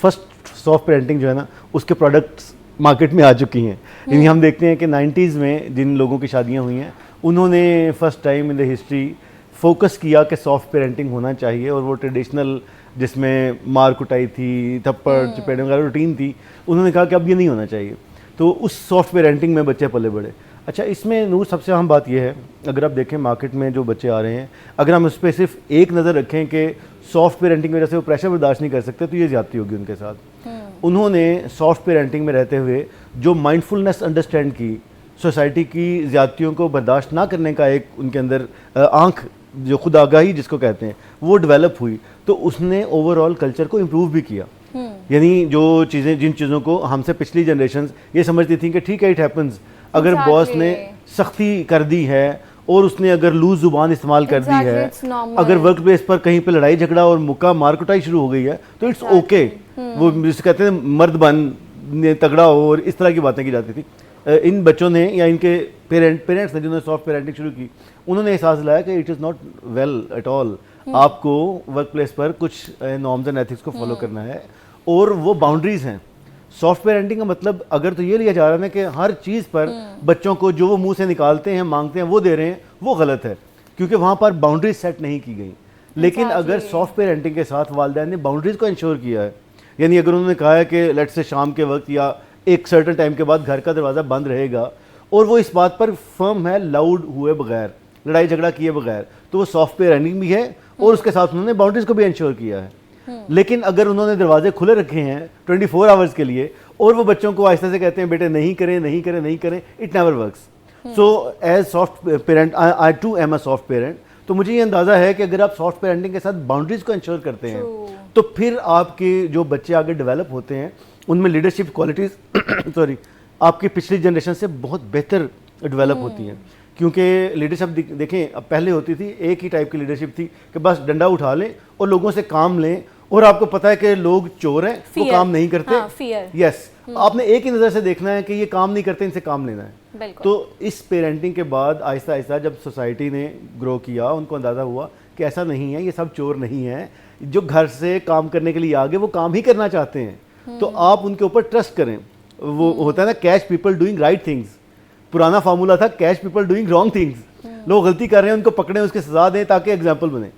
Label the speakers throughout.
Speaker 1: First soft parenting जो है ना उसके प्रोडक्ट्स मार्केट में आ चुकी हैं। यानी हम देखते हैं कि 90s में जिन लोगों की शादियां हुई हैं उन्होंने first time in the history focus किया कि सॉफ्ट पेरेंटिंग होना चाहिए, और वो ट्रेडिशनल जिसमें मार कुटाई थी, थप्पड़ चपेड़े वगैरह रूटीन थी, उन्होंने कहा कि अब ये नहीं होना चाहिए। तो उस सॉफ्ट पेरेंटिंग में बच्चे पले बड़े। अच्छा, इसमें नूर सबसे अहम बात यह है, अगर आप देखें मार्केट में जो बच्चे आ रहे हैं, अगर हम उस पर सिर्फ एक नज़र रखें कि सॉफ्ट पेरेंटिंग की वजह से वो प्रेशर बर्दाश्त नहीं कर सकते, तो ये ज़्यादती होगी उनके साथ। उन्होंने सॉफ्ट पेरेंटिंग में रहते हुए जो माइंडफुलनेस अंडरस्टैंड की, सोसाइटी की ज़्यादतियों को बर्दाश्त ना करने का एक उनके अंदर आँख, जो खुद आगाही जिसको कहते हैं, वो डेवलप हुई, तो उसने ओवरऑल कल्चर को इम्प्रूव भी किया। यानी जो चीज़ें, जिन चीज़ों को हमसे पिछली जनरेशन ये समझती थी कि ठीक है इट हैपन्स, अगर बॉस ने सख्ती कर दी है और उसने अगर लूज जुबान इस्तेमाल कर दी है, अगर वर्क प्लेस पर कहीं पे लड़ाई झगड़ा और मुक्का मार कुटाई शुरू हो गई है, तो इट्स ओके। वो जिसे कहते हैं मर्द बन तगड़ा हो, और इस तरह की बातें की जाती थी। इन बच्चों ने या इनके पेरेंट्स ने जिन्होंने सॉफ्ट पेरेंटिंग शुरू की, उन्होंने एहसास दिलाया कि it is not well at all. आपको वर्क प्लेस पर कुछ नॉर्म्स एंड एथिक्स को फॉलो करना है, और वो बाउंड्रीज हैं। सॉफ्ट पेरेंटिंग का मतलब अगर तो ये लिया जा रहा है कि हर चीज़ पर बच्चों को जो वो मुंह से निकालते हैं, मांगते हैं, वो दे रहे हैं, वो गलत है, क्योंकि वहाँ पर बाउंड्रीज सेट नहीं की गई। लेकिन अगर सॉफ्ट पेरेंटिंग के साथ वालिदैन ने बाउंड्रीज को इंश्योर किया है, यानी अगर उन्होंने कहा है कि लेट्स से शाम के वक्त या एक सर्टन टाइम के बाद घर का दरवाज़ा बंद रहेगा, और वो इस बात पर फर्म है, लाउड हुए बगैर, लड़ाई झगड़ा किए बगैर, तो वो सॉफ्ट पेरेंटिंग भी है, और उसके साथ उन्होंने बाउंड्रीज को भी इंश्योर किया है। लेकिन अगर उन्होंने दरवाजे खुले रखे हैं 24 आवर्स के लिए, और वो बच्चों को आहिस्ता से कहते हैं बेटे नहीं करें नहीं करें नहीं करें, it never works. So as soft parent, I too am a soft parent, तो मुझे ये अंदाज़ा है कि अगर आप सॉफ्ट पेरेंटिंग के साथ बाउंड्रीज को इंश्योर करते हैं, तो फिर आपके जो बच्चे आगे डेवलप होते हैं उनमें लीडरशिप क्वालिटीज़ सॉरी आपकी पिछली जनरेशन से बहुत बेहतर डेवलप होती हैं। क्योंकि लीडरशिप देखें, अब पहले होती थी एक ही टाइप की लीडरशिप थी कि बस डंडा उठा लें और लोगों से काम लें, और आपको पता है कि लोग चोर हैं, वो काम नहीं करते। यस, आपने एक ही नज़र से देखना है कि ये काम नहीं करते, इनसे काम लेना है। तो इस पेरेंटिंग के बाद आहिस्ता आहिस्ता जब सोसाइटी ने ग्रो किया, उनको अंदाज़ा हुआ कि ऐसा नहीं है, ये सब चोर नहीं है, जो घर से काम करने के लिए आगे वो काम ही करना चाहते हैं, तो आप उनके ऊपर ट्रस्ट करें। वो होता है ना, catch people doing right things. पुराना फार्मूला था catch people doing wrong things. लोग गलती कर रहे हैं, उनको पकड़ें, उसके सजा दें ताकि एग्जाम्पल बने।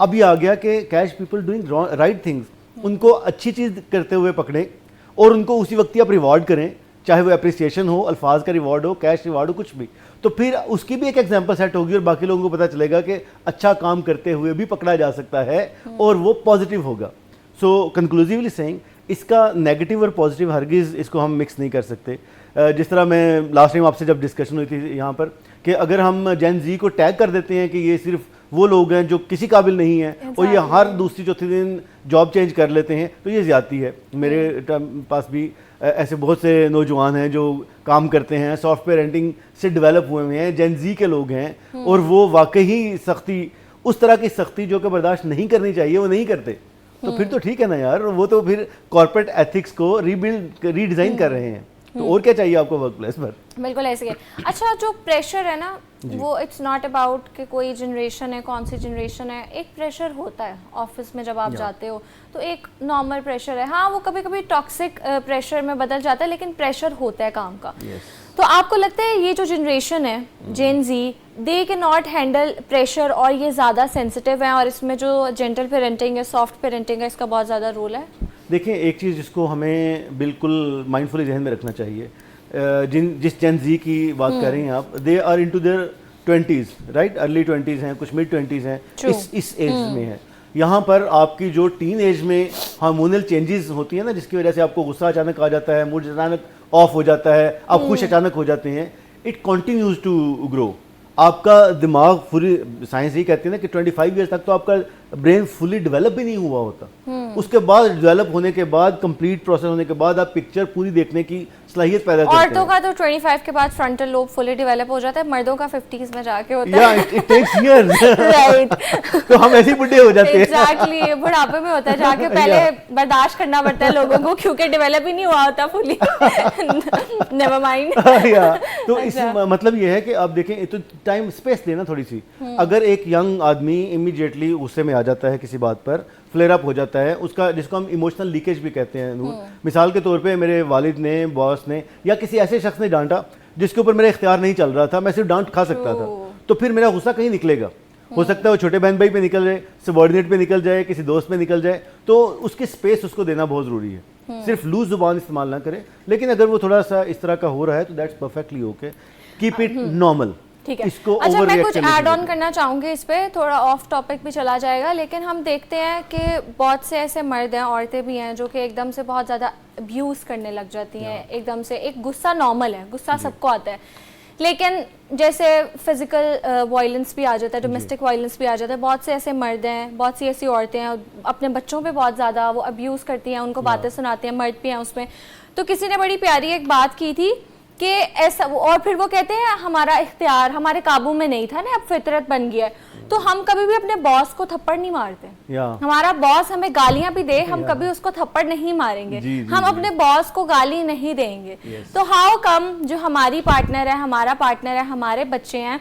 Speaker 1: अब ये आ गया कि catch people doing right things, उनको अच्छी चीज़ करते हुए पकड़ें और उनको उसी वक्त ही आप रिवॉर्ड करें, चाहे वो अप्रिसिएशन हो, अल्फाज का रिवॉर्ड हो, कैश रिवॉर्ड हो, कुछ भी। तो फिर उसकी भी एक एग्जाम्पल सेट होगी और बाकी लोगों को पता चलेगा कि अच्छा काम करते हुए भी पकड़ा जा सकता है और वो पॉजिटिव होगा। सो कंक्लूसिवली सेइंग, इसका नेगेटिव और पॉजिटिव हरगिज़ इसको हम मिक्स नहीं कर सकते। जिस तरह मैं लास्ट टाइम आपसे जब डिस्कशन हुई थी यहाँ पर कि अगर हम जेन जी को टैग कर देते हैं कि ये सिर्फ वो लोग हैं जो किसी काबिल नहीं हैं और ये हर दूसरी चौथी दिन जॉब चेंज कर लेते हैं, तो ये ज़्यादती है। मेरे पास भी ऐसे बहुत से नौजवान हैं जो काम करते हैं, सॉफ्ट पेरेंटिंग से डेवलप हुए हैं, जेन जी के लोग हैं, और वो वाकई सख्ती, उस तरह की सख्ती जो कि बर्दाश्त नहीं करनी चाहिए, वो नहीं करते। तो फिर तो ठीक है ना यार, वो तो फिर कॉर्पोरेट एथिक्स को रीडिज़ाइन कर रहे हैं, तो और क्या चाहिए आपको वर्क प्लेस पर।
Speaker 2: बिल्कुल ऐसे है। अच्छा, जो प्रेशर है ना, वो इट्स नॉट अबाउट कि कोई जनरेशन है, कौन सी जनरेशन है, एक प्रेशर होता है ऑफिस में जब आप जाते हो, तो एक नॉर्मल प्रेशर है। हाँ, वो कभी कभी टॉक्सिक प्रेशर में बदल जाता है, लेकिन प्रेशर होता है काम का। तो आपको लगता है ये जो जनरेशन है जेन जी, दे के नॉट हैंडल प्रेशर और ये ज़्यादा सेंसिटिव है, और इसमें जो जेंटल पेरेंटिंग है, सॉफ्ट पेरेंटिंग है, इसका बहुत ज़्यादा रोल है?
Speaker 1: देखिए, एक चीज़ जिसको हमें बिल्कुल माइंडफुली जहन में रखना चाहिए, जिस जेन जी की बात कर रही हैं आप, they are into their 20s, right, early 20s हैं, कुछ मिड 20s हैं, इस एज में है। यहाँ पर आपकी जो टीन एज में हार्मोनल चेंजेस होती हैं ना, जिसकी वजह से आपको गुस्सा अचानक आ जाता है, मूड अचानक ऑफ हो जाता है, आप खुश अचानक हो जाते हैं, इट कंटिन्यूज टू ग्रो। आपका दिमाग पूरी, साइंस ये कहती है ना कि 25 ईयर्स तक तो आपका ब्रेन फुली डेवलप भी नहीं हुआ होता। उसके बाद डेवलप होने के बाद, कंप्लीट प्रोसेस होने के बाद आप पिक्चर पूरी देखने की सलाहियत पैदा करते हैं।
Speaker 2: औरतों का तो 25 के बाद फ्रंटल लोब फुली डेवलप हो जाता है, मर्दों का 50s में जाके होता है।
Speaker 1: It takes years,
Speaker 2: right.
Speaker 1: तो हम ऐसे बुढ़े हो जाते हैं।
Speaker 2: एग्जैक्टली, बुढ़ापे में होता है जाके, पहले बर्दाश्त करना पड़ता है लोगों को, क्योंकि डेवलप ही नहीं हुआ होता फुली। Never mind.
Speaker 1: तो इस मतलब ये है कि आप देखें, तो टाइम स्पेस देना थोड़ी सी। अगर एक यंग आदमी इमीडिएटली गुस्से में आ जाता है किसी बात पर, फ्लेयर अप हो जाता है उसका, जिसको हम इमोशनल लीकेज भी कहते हैं नूर। मिसाल के तौर पे मेरे वालिद ने, बॉस ने या किसी ऐसे शख्स ने डांटा जिसके ऊपर मेरा इख्तियार नहीं चल रहा था, मैं सिर्फ डांट खा सकता था, तो फिर मेरा गुस्सा कहीं निकलेगा। हो सकता है वो छोटे बहन भाई पे निकल जाए, सबॉर्डिनेट पे निकल जाए, किसी दोस्त पे निकल जाए, तो उसकी स्पेस उसको देना बहुत ज़रूरी है। सिर्फ लूज जुबान इस्तेमाल ना करें, लेकिन अगर वो थोड़ा सा इस तरह का हो रहा है तो that's perfectly okay, keep it normal.
Speaker 2: ठीक है।
Speaker 1: इसको
Speaker 2: अच्छा, मैं कुछ
Speaker 1: करने की
Speaker 2: ऐड ऑन
Speaker 1: जरूरत
Speaker 2: करना चाहूँगी इस पे, थोड़ा ऑफ टॉपिक भी चला जाएगा, लेकिन हम देखते हैं कि बहुत से ऐसे मर्द हैं, औरतें भी हैं जो कि एकदम से बहुत ज़्यादा अब्यूज़ करने लग जाती हैं। एकदम से एक गुस्सा नॉर्मल है, गुस्सा सबको आता है, लेकिन जैसे फिजिकल वायलेंस भी आ जाता है, डोमेस्टिक वायलेंस भी आ जाता है। बहुत से ऐसे मर्द हैं, बहुत सी ऐसी औरतें हैं, अपने बच्चों पे बहुत ज़्यादा वो अब्यूज़ करती हैं, उनको बातें सुनाती हैं, मर्द भी हैं उसमें। तो किसी ने बड़ी प्यारी एक बात की थी कि ऐसा, और फिर वो कहते हैं हमारा इख्तियार हमारे काबू में नहीं था ना, अब फितरत बन गया है। तो हम कभी भी अपने बॉस को थप्पड़ नहीं मारते। हमारा बॉस हमें गालियां भी दे, हम कभी उसको थप्पड़ नहीं मारेंगे, हम अपने बॉस को गाली नहीं देंगे। तो हाउ कम जो हमारी पार्टनर है, हमारा पार्टनर है, हमारे बच्चे हैं,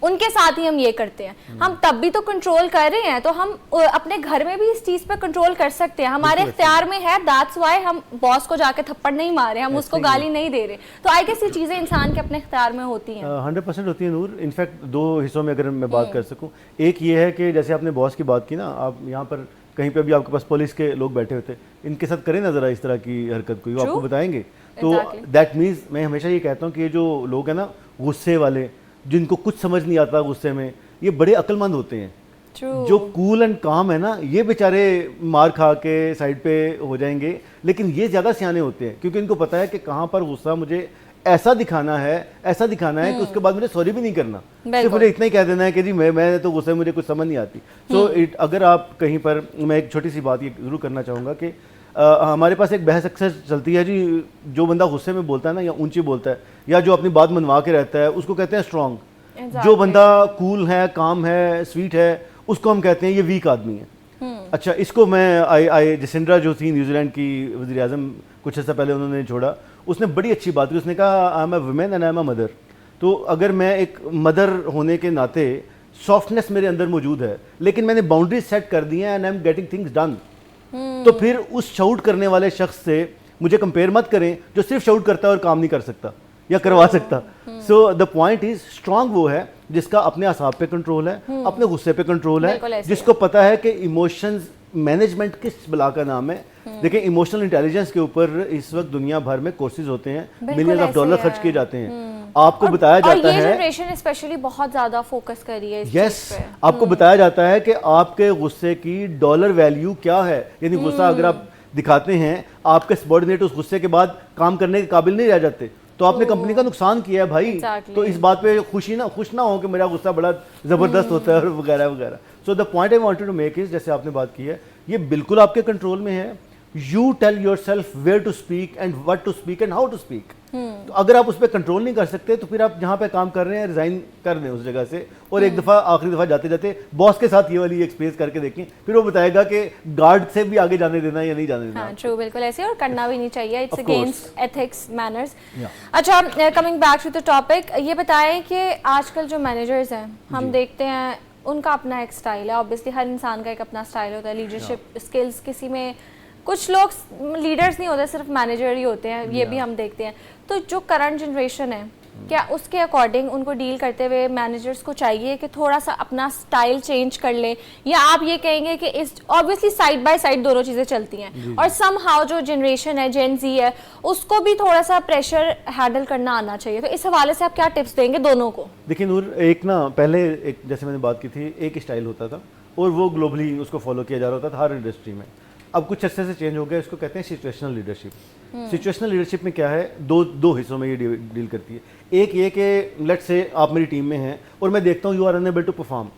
Speaker 2: उनके साथ ही हम ये करते हैं। हम तब भी तो कंट्रोल कर रहे हैं, तो हम अपने घर में भी इस चीज पे कंट्रोल कर सकते हैं, हमारे इख्तियार में है। दैट्स व्हाई हम बॉस को जाके थप्पड़ नहीं मारे, हम उसको गाली नहीं दे रहे। तो आई गेस ये चीजें इंसान के अपने इख्तियार में होती हैं।
Speaker 1: 100% होती है नूर। इनफैक्ट दो हिस्सों में अगर मैं बात कर सकूं, एक ये है कि जैसे आपने बॉस की बात की ना, आप यहाँ पर कहीं पे भी आपके पास पुलिस के लोग बैठे होते, इनके साथ करें ना जरा इस तरह की हरकत, कोई वो आपको बताएंगे। तो दैट मीन्स मैं हमेशा ये कहता हूँ कि ये जो लोग हैं ना गुस्से वाले, जिनको कुछ समझ नहीं आता गुस्से में, ये बड़े अक्लमंद होते हैं। जो कूल एंड काम है ना, ये बेचारे मार खा के साइड पे हो जाएंगे, लेकिन ये ज़्यादा सियाने होते हैं, क्योंकि इनको पता है कि कहाँ पर गुस्सा मुझे ऐसा दिखाना है कि उसके बाद मुझे सॉरी भी नहीं करना, सिर्फ मुझे इतना ही कह देना है कि जी मैं तो गुस्से में मुझे कुछ समझ नहीं आती। सो अगर आप कहीं पर, मैं एक छोटी सी बात ये जरूर करना चाहूँगा कि हमारे पास एक बहस अक्सर चलती है जी, जो बंदा गुस्से में बोलता है ना, या ऊंची बोलता है, या जो अपनी बात मनवा के रहता है, उसको कहते हैं स्ट्रॉन्ग। जो बंदा कूल है, काम है, स्वीट है, उसको हम कहते हैं ये वीक आदमी है। अच्छा, इसको मैं जसिंड्रा जो थी न्यूजीलैंड की वज़ीर आज़म, कुछ ऐसा पहले उन्होंने छोड़ा, उसने बड़ी अच्छी बात की। उसने कहा I am a women and I am a mother. तो अगर मैं एक मदर होने के नाते सॉफ्टनेस मेरे अंदर मौजूद है, लेकिन मैंने बाउंड्रीज सेट कर दी हैं and I am getting things done, तो फिर उस शाउट करने वाले शख्स से मुझे कंपेयर मत करें जो सिर्फ शाउट करता है और काम नहीं कर सकता या करवा सकता। सो द पॉइंट इज, स्ट्रांग वो है जिसका अपने असाब पे कंट्रोल है, अपने गुस्से पे कंट्रोल है, जिसको पता है कि इमोशंस मैनेजमेंट किस बला का नाम है। देखिए, इमोशनल इंटेलिजेंस के ऊपर इस वक्त दुनिया भर में कोर्सेज होते हैं, मिलियंस ऑफ डॉलर खर्च किए जाते हैं। आपको बताया जाता है,
Speaker 2: ये जनरेशन स्पेशली बहुत ज्यादा फोकस कर रही है इस चीज पे।
Speaker 1: आपको बताया जाता है कि आपके गुस्से की डॉलर वैल्यू क्या है। यानी गुस्सा अगर आप दिखाते हैं, आपके सबॉर्डिनेट उस गुस्से के बाद काम करने के काबिल नहीं रह जाते, तो आपने कंपनी का नुकसान किया है भाई। तो इस बात पे खुश ना हो कि मेरा गुस्सा बड़ा जबरदस्त होता है और वगैरह वगैरह। So the point I wanted to make is, जैसे आपने बात की है, ये बिल्कुल आपके कंट्रोल में है। You tell yourself where to speak and what to speak and how to speak. तो अगर आप उस पर कंट्रोल नहीं कर सकते, तो फिर आप जहाँ पे काम कर रहे हैं रिजाइन कर दें उस जगह से, और एक दफ़ा आखिरी दफ़ा जाते जाते बॉस के साथ ये वाली एक्सपीरियंस करके देखें, फिर वो बताएगा कि गार्ड से भी आगे जाने देना या नहीं जाने देना।
Speaker 2: हाँ, ट्रू, बिल्कुल ऐसे, और करना भी नहीं चाहिए, इट्स अगेंस्ट एथिक्स, मैनर्स। अच्छा, coming back to the topic, ये बताएं कि आजकल जो मैनेजर्स हैं, हम देखते हैं उनका अपना एक स्टाइल है। ऑब्वियसली हर इंसान का एक अपना स्टाइल होता है, लीडरशिप स्किल्स, किसी में कुछ लोग लीडर्स नहीं होते, सिर्फ मैनेजर ही होते हैं, ये भी हम देखते हैं। तो जो करंट जनरेशन है, क्या उसके अकॉर्डिंग उनको डील करते हुए मैनेजर्स को चाहिए कि थोड़ा सा अपना स्टाइल चेंज कर ले, या आप ये कहेंगे कि इस ऑब्वियसली साइड बाय साइड दोनों चीज़ें चलती हैं, और सम हाउ जो जनरेशन है, जेन ज़ी है, उसको भी थोड़ा सा प्रेशर हैंडल करना आना चाहिए। तो इस हवाले से आप क्या टिप्स देंगे दोनों को?
Speaker 1: देखिए नूर, एक ना पहले एक जैसे मैंने बात की थी, एक स्टाइल होता था और वो ग्लोबली उसको फॉलो किया जा रहा होता था हर इंडस्ट्री में। अब कुछ अच्छे से चेंज हो गया, इसको कहते हैं सिचुएशनल लीडरशिप। सिचुएशनल लीडरशिप में क्या है, दो हिस्सों में ये डील करती है। एक ये कि लेट्स से आप मेरी टीम में हैं और मैं देखता हूँ you are unable to perform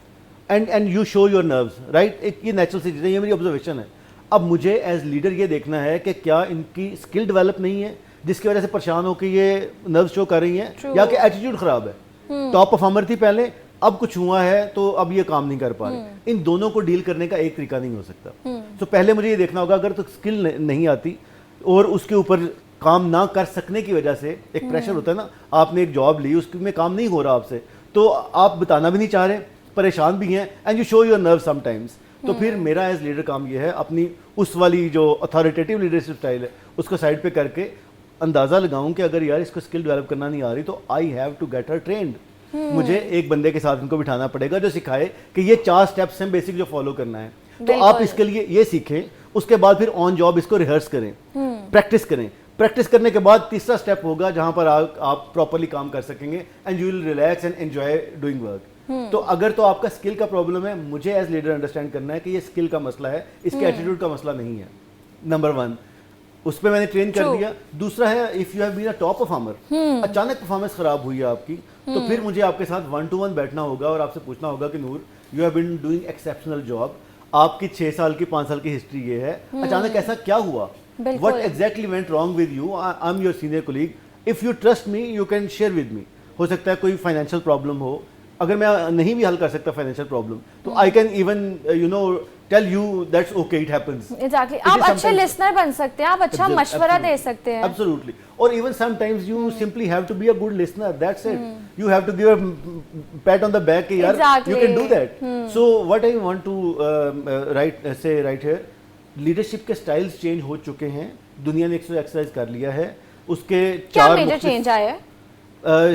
Speaker 1: and you show your nerves, right. एक ये नेचुरल सी चीज़ है, ये मेरी ऑब्जर्वेशन है। अब मुझे एज लीडर ये देखना है कि क्या इनकी स्किल डेवलप नहीं है जिसकी वजह से परेशान होकर ये नर्व्स शो कर रही हैं, या कि एटीट्यूड ख़राब है। टॉप परफॉर्मर थी पहले, अब कुछ हुआ है तो अब ये काम नहीं कर पा रहे। इन दोनों को डील करने का एक तरीका नहीं हो सकता। तो पहले मुझे ये देखना होगा, अगर तो स्किल नहीं आती और उसके ऊपर काम ना कर सकने की वजह से एक प्रेशर होता है ना, आपने एक जॉब ली, उसमें काम नहीं हो रहा आपसे, तो आप बताना भी नहीं चाह रहे, परेशान भी हैं, and you show your nerve sometimes. तो फिर मेरा एज लीडर काम ये है अपनी उस वाली जो अथॉरिटेटिव लीडरशिप स्टाइल है उसको साइड पे करके अंदाज़ा लगाऊं कि अगर यार इसको स्किल डेवलप करना नहीं आ रही तो I have to get her trained. मुझे एक बंदे के साथ इनको बिठाना पड़ेगा जो सिखाए कि ये 4 स्टेप्स हैं बेसिक जो फॉलो करना है। तो आप इसके लिए ये सीखें, उसके बाद फिर ऑन जॉब इसको रिहर्स करें, प्रैक्टिस करें। प्रैक्टिस करने के बाद तीसरा स्टेप होगा जहां पर आप प्रॉपरली काम कर सकेंगे and you will relax and enjoy doing work. तो अगर तो आपका स्किल का प्रॉब्लम है, मुझे एज लीडर अंडरस्टैंड करना है कि ये स्किल का मसला है, इसके एटीट्यूड का मसला नहीं है। नंबर 1 उस पर मैंने ट्रेन कर दिया। दूसरा है if you have been a top performer, अचानक परफॉर्मेंस खराब हुई है आपकी, तो फिर मुझे आपके साथ 1-to-1 बैठना होगा और आपसे पूछना होगा कि Noor you have been doing exceptional job, आपकी 6 साल की 5 साल की हिस्ट्री ये है, अचानक ऐसा क्या हुआ, what exactly went wrong with you, I am your senior colleague, if you trust me you can share with me. हो सकता है कोई फाइनेंशियल प्रॉब्लम हो, अगर मैं नहीं भी हल कर सकता फाइनेंशियल प्रॉब्लम तो I can even you know tell you that's okay, it happens.
Speaker 2: Exactly, आप अच्छे लिसनर बन सकते हैं, आप अच्छा मशवरा दे सकते हैं।
Speaker 1: एब्सोल्युटली, और even sometimes you simply have to be a good listener, that's it. You have to give a pat on the back कि यार you can do that. So what I want to say right here, leadership के styles change हो चुके हैं, दुनिया ने exercise कर लिया है, उसके
Speaker 2: क्या मेजर चेंज आया है?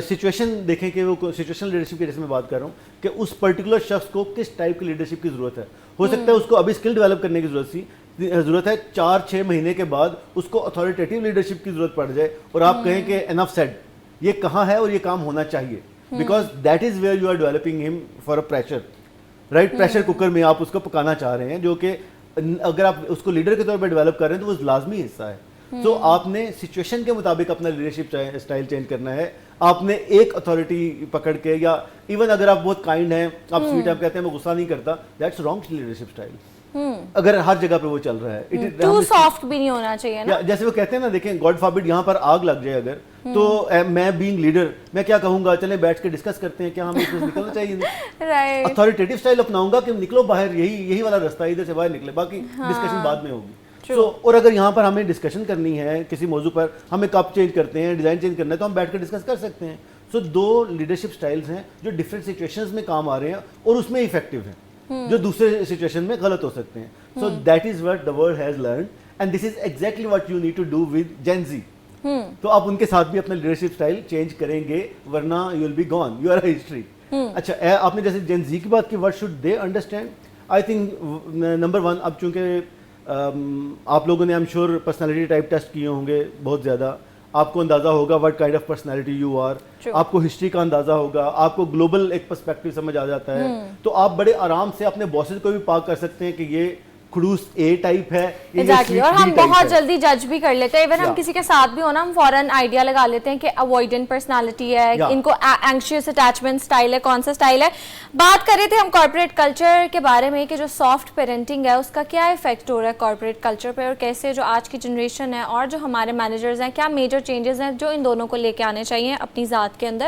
Speaker 1: सिचुएशन देखें कि वो सिचुएशनल लीडरशिप की जैसे मैं बात कर रहा हूँ कि उस पर्टिकुलर शख्स को किस टाइप की लीडरशिप की ज़रूरत है। हो सकता है उसको अभी स्किल डेवलप करने की ज़रूरत है, 4-6 महीने के बाद उसको अथॉरिटेटिव लीडरशिप की ज़रूरत पड़ जाए और आप कहें कि एनफ सेड, ये कहाँ है और ये काम होना चाहिए, because that is where you are developing him for a pressure, right. Pressure cooker में आप उसको पकाना चाह रहे हैं, जो कि अगर आप उसको लीडर के तौर पर डेवलप कर रहे हैं तो वो लाजमी हिस्सा है। तो आपने सिचुएशन के मुताबिक अपना लीडरशिप स्टाइल चेंज करना है। आपने एक अथॉरिटी पकड़ के, या इवन अगर आप बहुत काइंड हैं, आप स्वीट, आप कहते हैं मैं गुस्सा नहीं करता, दैट्स रॉन्ग लीडरशिप स्टाइल। अगर हर जगह पे वो चल रहा है,
Speaker 2: टू सॉफ्ट भी नहीं होना चाहिए ना।
Speaker 1: जैसे वो कहते हैं ना, देखें गॉड फॉरबिड यहाँ पर आग लग जाए अगर, तो मैं बीइंग लीडर मैं क्या कहूंगा, चलें बैठ के डिस्कस करते हैं क्या हमें इसमें निकलना चाहिए।
Speaker 2: राइट,
Speaker 1: अथॉरिटेटिव स्टाइल अपनाऊंगा कि निकलो बाहर, यही वाला रास्ता है, इधर से बाहर निकले, बाकी डिस्कशन बाद में होगी। और अगर यहाँ पर हमें डिस्कशन करनी है किसी मौजू पर, हमें कप चेंज करते हैं, डिज़ाइन चेंज करना है, तो हम बैठ कर डिस्कस कर सकते हैं। सो 2 लीडरशिप स्टाइल्स हैं जो डिफरेंट सिचुएशंस में काम आ रहे हैं और उसमें इफेक्टिव हैं, जो दूसरे सिचुएशन में गलत हो सकते हैं। So that is what the world has learn and this is exactly what you need to do with gen Z. तो आप उनके साथ भी अपना लीडरशिप स्टाइल चेंज करेंगे, वरना you will be gone, you are a history. अच्छा, आपने जैसे जेन ज़ी की बात की, what should they understand? I think number 1, अब चूंकि आप लोगों ने I am sure personality type test किए होंगे बहुत ज़्यादा, आपको अंदाज़ा होगा what kind of personality you are, आपको हिस्ट्री का अंदाज़ा होगा, आपको ग्लोबल एक पर्सपेक्टिव समझ आ जाता है। तो आप बड़े आराम से अपने बॉसेस को भी पाक कर सकते हैं कि ये खड़ूस ए टाइप है,
Speaker 2: exactly. और हम बहुत जल्दी जज भी कर लेते हैं। इवन हम किसी के साथ भी हो ना, हम फौरन आइडिया लगा लेते हैं कि अवॉइडेंट पर्सनालिटी है, इनको एंग्शियस अटैचमेंट स्टाइल है, कौन सा स्टाइल है। बात कर रहे थे हम कॉर्पोरेट कल्चर के बारे में कि जो सॉफ्ट पेरेंटिंग है उसका क्या इफेक्ट हो रहा है कॉर्पोरेट कल्चर पे, और कैसे जो आज की जनरेशन है और जो हमारे मैनेजर्स हैं, क्या मेजर चेंजेस हैं जो इन दोनों को लेके आने चाहिए अपनी ज़ात के अंदर।